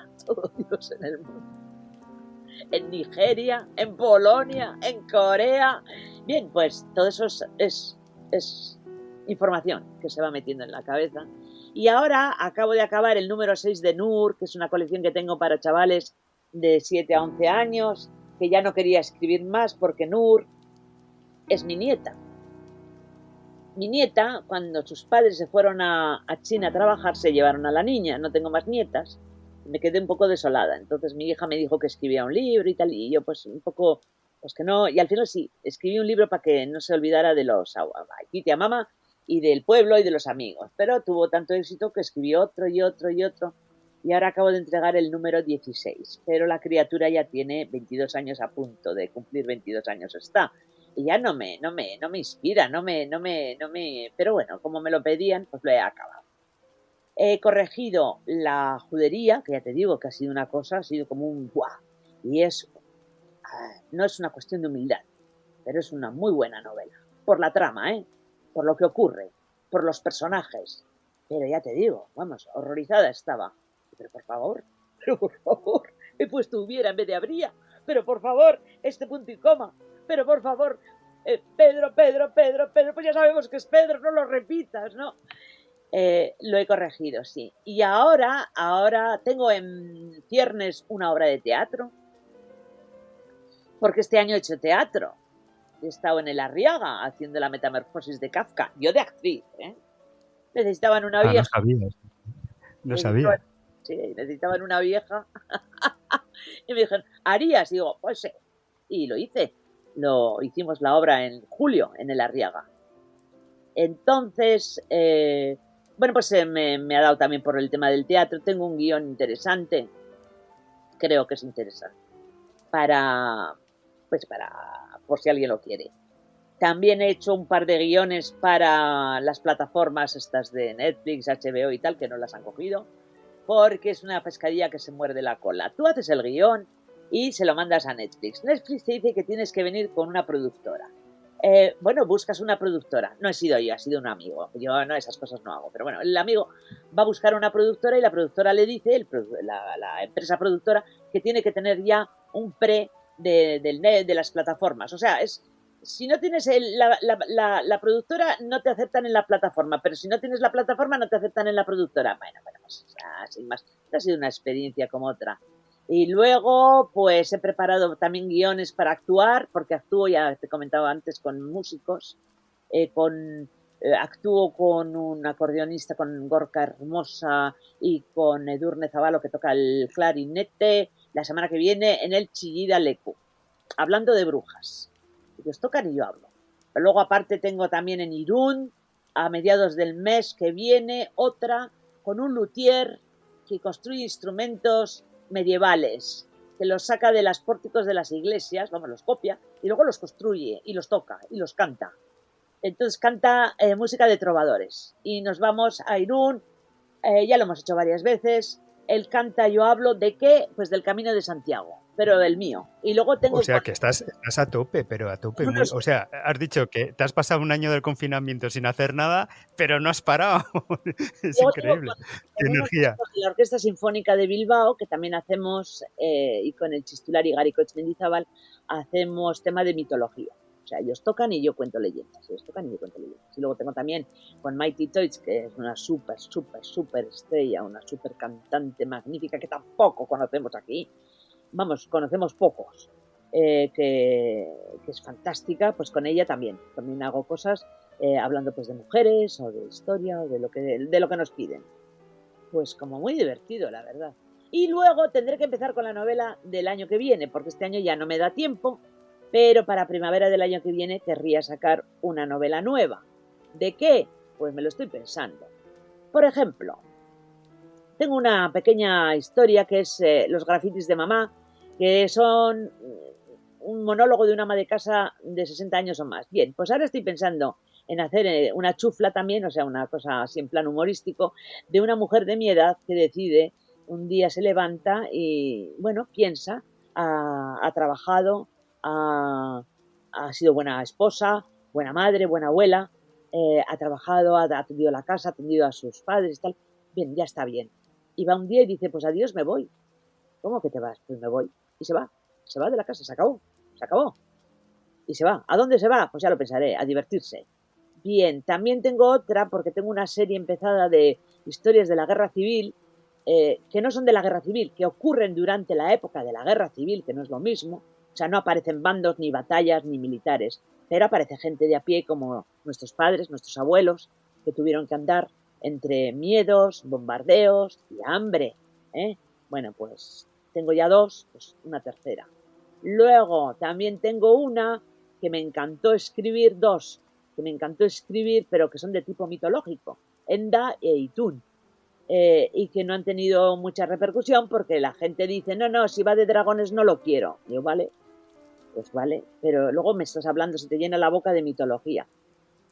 Dios en el mundo. En Nigeria, en Polonia, en Corea. Bien, pues todo eso es información que se va metiendo en la cabeza. Y ahora acabo de acabar el número 6 de Nur, que es una colección que tengo para chavales de 7 a 11 años, que ya no quería escribir más porque Nur es mi nieta. Mi nieta, cuando sus padres se fueron a China a trabajar, se llevaron a la niña. No tengo más nietas. Me quedé un poco desolada. Entonces mi hija me dijo que escribía un libro y tal, y yo pues un poco, pues que no, y al final sí, escribí un libro para que no se olvidara de los Kitty a mamá y del pueblo y de los amigos, pero tuvo tanto éxito que escribí otro y otro y otro, y ahora acabo de entregar el número 16, pero la criatura ya tiene 22 años, a punto de cumplir 22 años está, y ya no me inspira, pero bueno, como me lo pedían, pues lo he acabado. He corregido la judería, que ya te digo que ha sido una cosa, ha sido como un ¡guau! Y no es una cuestión de humildad, pero es una muy buena novela. Por la trama, ¿eh? Por lo que ocurre, por los personajes. Pero ya te digo, vamos, horrorizada estaba. Pero por favor, he puesto hubiera en vez de habría. Pero por favor, este punto y coma. Pero por favor, Pedro, pues ya sabemos que es Pedro, no lo repitas, ¿no? Lo he corregido, sí. Y ahora tengo en ciernes una obra de teatro, porque este año he hecho teatro. He estado en el Arriaga haciendo la metamorfosis de Kafka, yo de actriz, ¿eh? Necesitaban una Ah, no vieja. sabías. No Necesitaban, sabía. sí, necesitaban una vieja. Y me dijeron, ¿harías? Y digo, pues sí. Y lo hice. Hicimos la obra en julio en el Arriaga. Entonces, bueno, pues me ha dado también por el tema del teatro. Tengo un guión interesante, creo que es interesante, pues por si alguien lo quiere. También he hecho un par de guiones para las plataformas estas de Netflix, HBO y tal, que no las han cogido, porque es una pescadilla que se muerde la cola. Tú haces el guión y se lo mandas a Netflix. Netflix te dice que tienes que venir con una productora. Bueno, buscas una productora. No he sido yo, ha sido un amigo. Yo no, esas cosas no hago. Pero bueno, el amigo va a buscar una productora y la productora le dice, la empresa productora, que tiene que tener ya un pre de las plataformas. O sea, si no tienes la productora, no te aceptan en la plataforma. Pero si no tienes la plataforma, no te aceptan en la productora. Bueno, pues sin más. Ha sido una experiencia como otra. Y luego, pues he preparado también guiones para actuar, porque actúo, ya te comentaba antes, con músicos, con actúo con un acordeonista, con Gorka Hermosa y con Edurne Zabalo, que toca el clarinete, la semana que viene en el Chillida Leku, hablando de brujas. Ellos tocan y yo hablo. Pero luego aparte tengo también en Irún, a mediados del mes que viene, otra con un luthier que construye instrumentos medievales, que los saca de los pórticos de las iglesias, vamos, los copia, y luego los construye, y los toca, y los canta. Entonces canta música de trovadores. Y nos vamos a Irún, ya lo hemos hecho varias veces. Él canta, yo hablo, ¿de qué? Pues del Camino de Santiago, pero del mío. Y luego tengo... O sea, que estás a tope, pero a tope. Muy, o sea, has dicho que te has pasado un año del confinamiento sin hacer nada, pero no has parado. Es increíble. ¡Qué energía! Con la Orquesta Sinfónica de Bilbao, que también hacemos, y con el Txistular y Garikoetx Mendizábal, hacemos tema de mitología. O sea, ellos tocan y yo cuento leyendas. Y luego tengo también con Mighty Toys, que es una súper estrella, una súper cantante magnífica que tampoco conocemos aquí. Vamos, conocemos pocos, que es fantástica. Pues con ella también hago cosas hablando pues de mujeres o de historia o de lo que nos piden. Pues como muy divertido, la verdad. Y luego tendré que empezar con la novela del año que viene, porque este año ya no me da tiempo, pero para primavera del año que viene querría sacar una novela nueva. ¿De qué? Pues me lo estoy pensando. Por ejemplo, tengo una pequeña historia que es Los grafitis de mamá, que son un monólogo de una ama de casa de 60 años o más. Bien, pues ahora estoy pensando en hacer una chufla también, o sea, una cosa así en plan humorístico, de una mujer de mi edad que decide, un día se levanta y, bueno, piensa, ha trabajado, ha sido buena esposa, buena madre, buena abuela, ha trabajado, ha atendido la casa, ha atendido a sus padres y tal. Bien, ya está bien. Y va un día y dice, pues adiós, me voy. ¿Cómo que te vas? Pues me voy. Y se va de la casa, se acabó. Y se va. ¿A dónde se va? Pues ya lo pensaré, a divertirse. Bien, también tengo otra, porque tengo una serie empezada de historias de la Guerra Civil, que no son de la Guerra Civil, que ocurren durante la época de la Guerra Civil, que no es lo mismo. O sea, no aparecen bandos, ni batallas, ni militares, pero aparece gente de a pie como nuestros padres, nuestros abuelos, que tuvieron que andar entre miedos, bombardeos y hambre. Bueno, pues tengo ya dos, pues una tercera. Luego también tengo una que me encantó escribir, dos que me encantó escribir, pero que son de tipo mitológico, Enda e Itún, y que no han tenido mucha repercusión porque la gente dice, no, si va de dragones no lo quiero. Y yo, vale, pues vale, pero luego me estás hablando, se te llena la boca de mitología.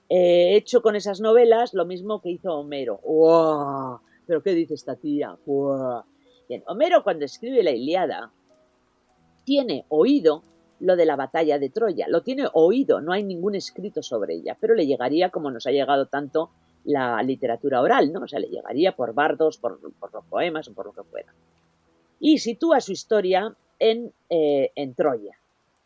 He hecho con esas novelas lo mismo que hizo Homero. ¡Wow! ¿Pero qué dice esta tía? ¡Wow! Bien, Homero, cuando escribe la Ilíada, tiene oído lo de la batalla de Troya, lo tiene oído, no hay ningún escrito sobre ella, pero le llegaría como nos ha llegado tanto la literatura oral, ¿no? O sea, le llegaría por bardos, por los poemas o por lo que fuera. Y sitúa su historia en Troya.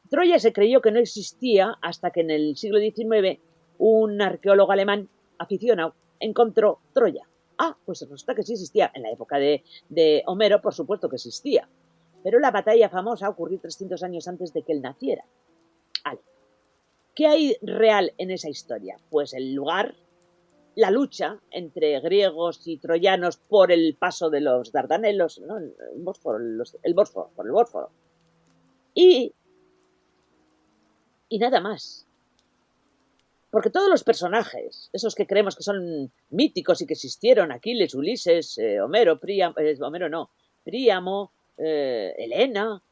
Troya se creyó que no existía hasta que en el siglo XIX un arqueólogo alemán aficionado encontró Troya. Ah, pues resulta que sí existía. En la época de Homero, por supuesto que existía. Pero la batalla famosa ocurrió 300 años antes de que él naciera. Vale. ¿Qué hay real en esa historia? Pues el lugar, la lucha entre griegos y troyanos por el paso de los Dardanelos, ¿no? el Bósforo. Y nada más. Porque todos los personajes, esos que creemos que son míticos y que existieron, Aquiles, Ulises, Homero, Príamo, Helena,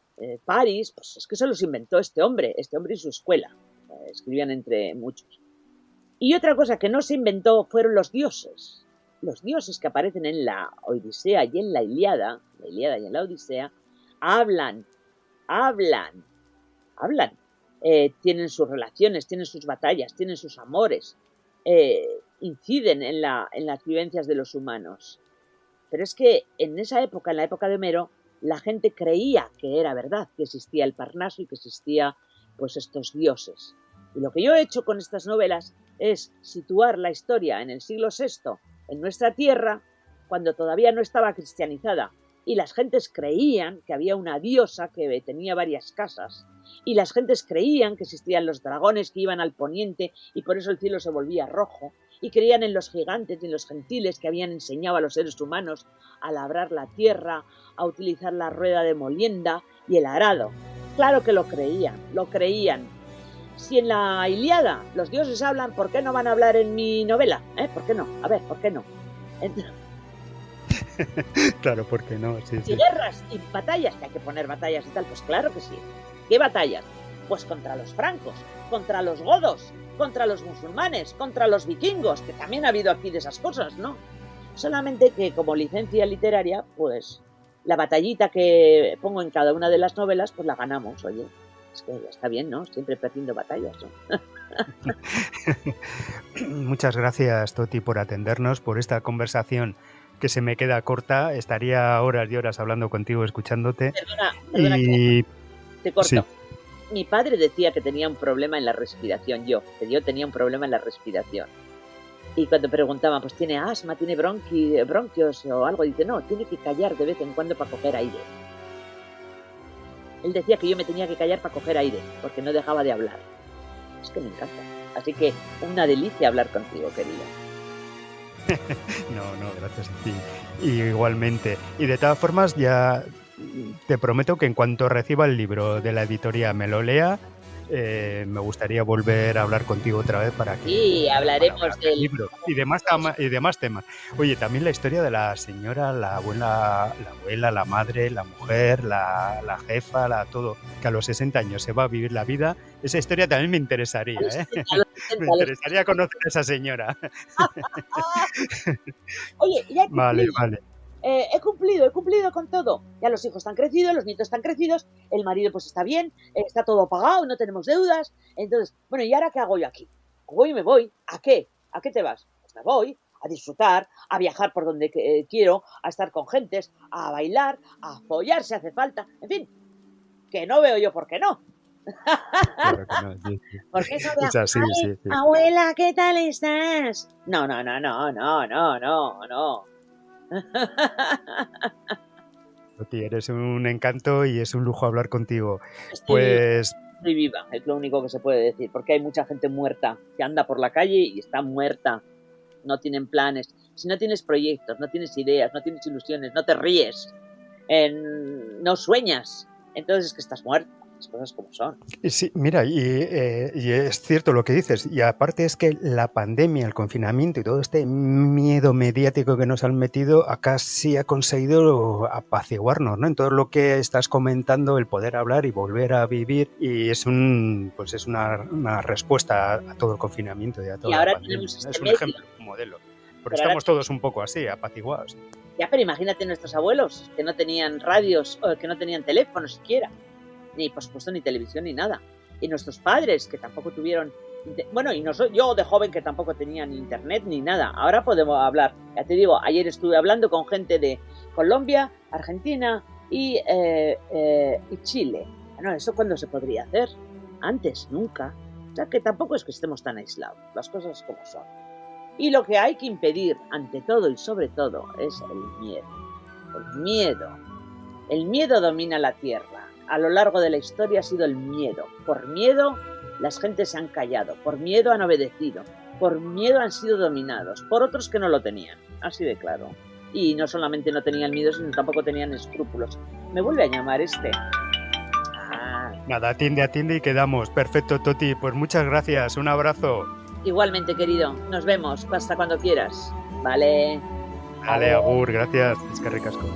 París, pues es que se los inventó este hombre y su escuela. Escribían entre muchos. Y otra cosa que no se inventó fueron los dioses. Los dioses que aparecen en la Odisea y en la Ilíada y en la Odisea, hablan. Tienen sus relaciones, tienen sus batallas, tienen sus amores, inciden en las vivencias de los humanos. Pero es que en esa época, en la época de Homero, la gente creía que era verdad, que existía el Parnaso y que existía pues estos dioses. Y lo que yo he hecho con estas novelas es situar la historia en el siglo VI, en nuestra tierra, cuando todavía no estaba cristianizada, y las gentes creían que había una diosa que tenía varias casas, y las gentes creían que existían los dragones que iban al poniente y por eso el cielo se volvía rojo, y creían en los gigantes y en los gentiles que habían enseñado a los seres humanos a labrar la tierra, a utilizar la rueda de molienda y el arado. Claro que lo creían, lo creían. Si en la Ilíada los dioses hablan, ¿por qué no van a hablar en mi novela? ¿Por qué no? A ver, ¿por qué no? Claro, ¿por qué no? Sí, y sí. guerras y batallas, que hay que poner batallas y tal, pues claro que sí. ¿Qué batallas? Pues contra los francos, contra los godos, contra los musulmanes, contra los vikingos, que también ha habido aquí de esas cosas, ¿no? Solamente que como licencia literaria, pues la batallita que pongo en cada una de las novelas, pues la ganamos, oye. Es que ya está bien, ¿no? Siempre perdiendo batallas, ¿no? Muchas gracias, Toti, por atendernos, por esta conversación que se me queda corta. Estaría horas y horas hablando contigo, escuchándote. Perdona, y... te corto. Sí. Mi padre decía que tenía un problema en la respiración, que yo tenía un problema en la respiración. Y cuando preguntaban, pues tiene asma, tiene bronquios o algo, dice, no, tiene que callar de vez en cuando para coger aire. Él decía que yo me tenía que callar para coger aire, porque no dejaba de hablar. Es que me encanta. Así que una delicia hablar contigo, querido. No, gracias a ti. Y igualmente. Y de todas formas, ya te prometo que en cuanto reciba el libro de la editorial me lo lea, me gustaría volver a hablar contigo otra vez para que... Sí, hablaremos del libro y demás temas. Oye, también la historia de la señora, la abuela, la madre, la mujer, la jefa, todo, que a los 60 años se va a vivir la vida. Esa historia también me interesaría, ¿eh? Me interesaría conocer a esa señora. Oye, ya he cumplido. Vale. He cumplido con todo. Ya los hijos están crecidos, los nietos están crecidos, el marido pues está bien, está todo pagado, no tenemos deudas. Entonces, bueno, ¿y ahora qué hago yo aquí? Voy y me voy. ¿A qué? ¿A qué te vas? Pues me voy a disfrutar, a viajar por donde quiero, a estar con gentes, a bailar, a follar si hace falta. En fin, que no veo yo por qué no. Claro que no, sí. Porque eso de, así, sí. Abuela, ¿qué tal estás? No. Toti, eres un encanto y es un lujo hablar contigo. Estoy viva, es lo único que se puede decir, porque hay mucha gente muerta que anda por la calle y está muerta. No tienen planes. Si no tienes proyectos, no tienes ideas, no tienes ilusiones, no te ríes, no sueñas, entonces es que estás muerto. Las cosas como son. Sí, mira, y es cierto lo que dices, y aparte es que la pandemia, el confinamiento y todo este miedo mediático que nos han metido acá sí ha conseguido apaciguarnos, ¿no? En todo lo que estás comentando, el poder hablar y volver a vivir, y es una respuesta a todo el confinamiento y a toda la pandemia. Es un ejemplo, un modelo. Porque estamos todos un poco así, apaciguados. Ya, pero imagínate nuestros abuelos, que no tenían radios, o que no tenían teléfono siquiera. Ni por supuesto ni televisión ni nada. Y nuestros padres que tampoco tuvieron, bueno, y yo de joven que tampoco tenía ni internet ni nada. Ahora podemos hablar, ya te digo, ayer estuve hablando con gente de Colombia, Argentina y Chile. Bueno, ¿eso cuándo se podría hacer? Antes, nunca. O sea que tampoco es que estemos tan aislados, las cosas como son. Y lo que hay que impedir ante todo y sobre todo es el miedo. El miedo domina la tierra. A lo largo de la historia ha sido el miedo. Por miedo las gentes se han callado, por miedo han obedecido, por miedo han sido dominados, por otros que no lo tenían, así de claro. Y no solamente no tenían miedo, sino tampoco tenían escrúpulos. Me vuelve a llamar este. Nada, atiende y quedamos. Perfecto, Toti, pues muchas gracias, un abrazo. Igualmente, querido, nos vemos hasta cuando quieras. Vale. Vale, agur, gracias. Es que ricasco.